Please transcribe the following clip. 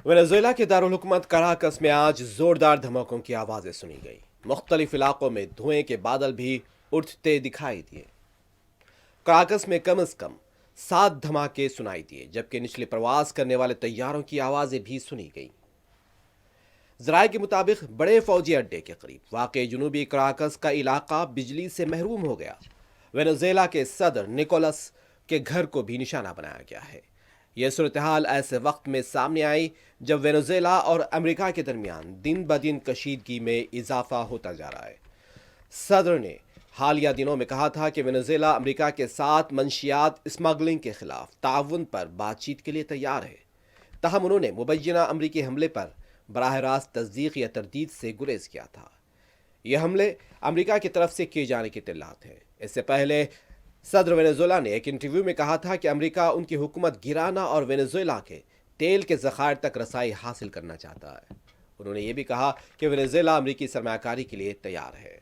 Venezuela के दारुल हुकूमत Caracas में आज जोरदार धमाकों की आवाजें सुनी गई। मुख्तलिफ इलाकों में धुएं के बादल भी उठते दिखाई दिए। कराकस में कम से कम 7 धमाके सुनाई दिए, जबकि निचले प्रवास करने वाले तैयारों की आवाजें भी सुनी गई। जराये के मुताबिक बड़े फौजी अड्डे के करीब वाक़ जनूबी कराकस का इलाका बिजली से महरूम हो गया। वेनेजुएला के सदर निकोलस के घर को भी निशाना बनाया गया है। यह सूरत हाल ऐसे वक्त में सामने आई जब वेनेजुएला और अमेरिका के दरमियान दिन ब दिन कशीदगी में इजाफा होता जा रहा है। सदर ने हालिया दिनों में कहा था कि वेनेजुएला अमेरिका के साथ मंशियात स्मगलिंग के खिलाफ ताउन पर बातचीत के लिए तैयार है। तहम उन्होंने मुबैना अमरीकी हमले पर बराह रास्त तस्दीक या तरदीद से गुरेज किया था। यह हमले अमेरिका की तरफ से किए जाने की इत्तलात है। इससे पहले सदर वेनेजुएला ने एक इंटरव्यू में कहा था कि अमेरिका उनकी हुकूमत गिराना और वेनेजुएला के तेल के ज़खायर तक रसाई हासिल करना चाहता है। उन्होंने ये भी कहा कि वेनेजुएला अमेरिकी सरमायाकारी के लिए तैयार है।